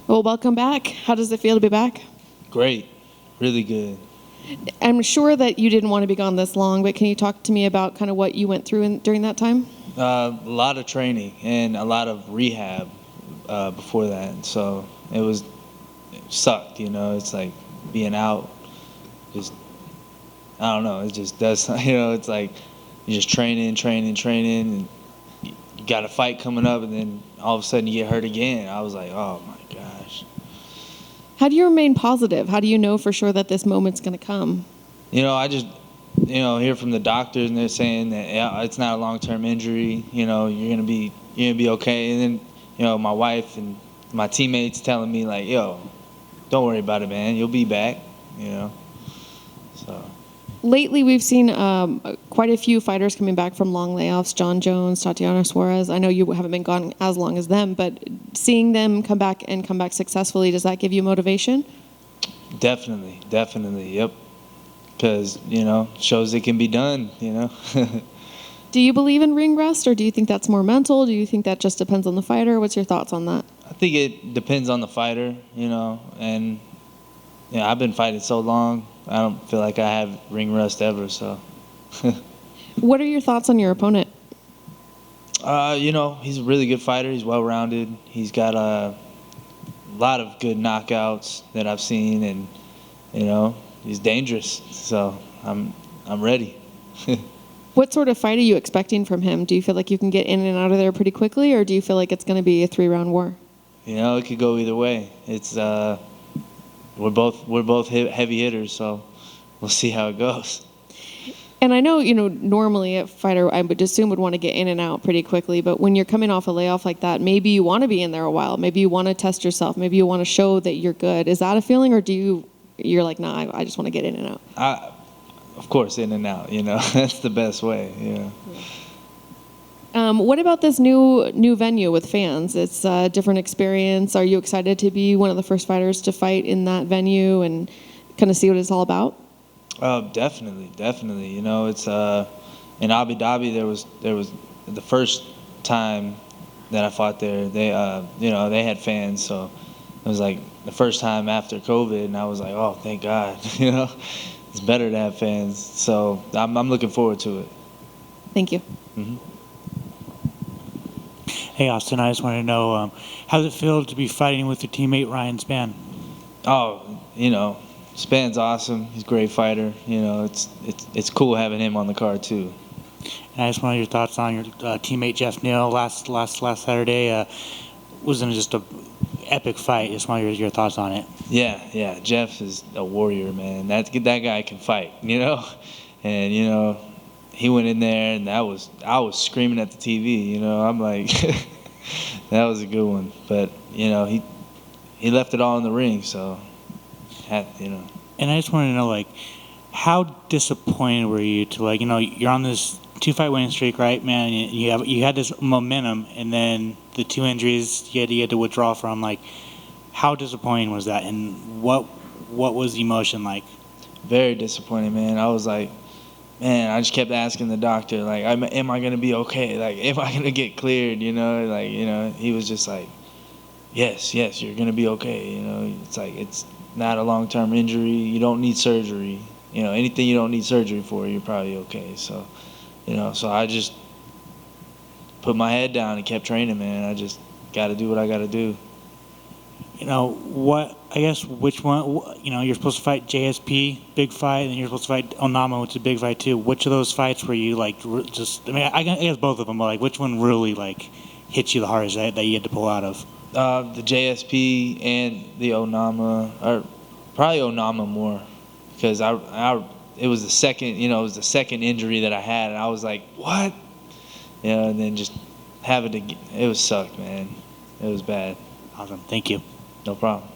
Well, welcome back. How does it feel to be back? Great. Really good. I'm sure that you didn't want to be gone this long, but can you talk to me about kind of what you went through during that time? A lot of training and a lot of rehab before that. So it sucked, It's like being out, just, I don't know, it just does, it's like you're just training, and you got a fight coming up, and then all of a sudden you get hurt again. I was like, oh my gosh. How do you remain positive? How do you know for sure that this moment's going to come? I just, hear from the doctors, and they're saying that it's not a long-term injury. You're gonna be okay. And then, my wife and my teammates telling me like, yo, don't worry about it, man. You'll be back. So. Lately, we've seen quite a few fighters coming back from long layoffs. John Jones, Tatiana Suarez. I know you haven't been gone as long as them, but seeing them come back successfully, does that give you motivation? Definitely. Yep. Because, shows it can be done, Do you believe in ring rust, or do you think that's more mental? Do you think that just depends on the fighter? What's your thoughts on that? I think it depends on the fighter, and I've been fighting so long, I don't feel like I have ring rust ever, so. What are your thoughts on your opponent? He's a really good fighter. He's well-rounded. He's got a lot of good knockouts that I've seen, and, he's dangerous, so I'm ready. What sort of fight are you expecting from him? Do you feel like you can get in and out of there pretty quickly, or do you feel like it's going to be a 3-round war? It could go either way. It's we're both heavy hitters, so we'll see how it goes. And I know, normally a fighter, I would assume, would want to get in and out pretty quickly, but when you're coming off a layoff like that, maybe you want to be in there a while. Maybe you want to test yourself. Maybe you want to show that you're good. Is that a feeling, or you're like, nah, I just want to get in and out? Of course, in and out, That's the best way, What about this new venue with fans? It's a different experience. Are you excited to be one of the first fighters to fight in that venue and kind of see what it's all about? Definitely. It's in Abu Dhabi. There was the first time that I fought there. They they had fans, so it was like the first time after COVID, and I was like, oh, thank God, it's better to have fans. So I'm looking forward to it. Thank you. Mm-hmm. Hey, Austin, I just want to know, how does it feel to be fighting with your teammate Ryan Spann? Oh, Spann's awesome. He's a great fighter. It's cool having him on the card too. And I just want your thoughts on your teammate Jeff Neal last Saturday. Wasn't just a epic fight. Just want your thoughts on it. Yeah. Jeff is a warrior, man. That guy can fight, and he went in there, and I was screaming at the TV. I'm like, that was a good one. But he left it all in the ring, so. And I just want to know, how disappointed were you to, you're on this 2-fight winning streak, right, man? You had this momentum, and then the 2 injuries you had to withdraw from. How disappointing was that, and what was the emotion like? Very disappointed, man. I was like, man, I just kept asking the doctor, am I gonna be okay? Am I gonna get cleared? He was just like, yes, you're gonna be okay. It's like it's not a long-term injury. You don't need surgery. Anything you don't need surgery for, you're probably okay. So, so I just put my head down and kept training, man. I just got to do what I got to do. Which one, you're supposed to fight JSP, big fight, and you're supposed to fight Onama, which is a big fight too. Which of those fights were you I guess both of them, but which one really hit you the hardest that you had to pull out of? The JSP and the Onama, or probably Onama more, because it was the second injury that I had, and I was like, what? And then just having to, it was sucked, man. It was bad. Awesome. Thank you. No problem.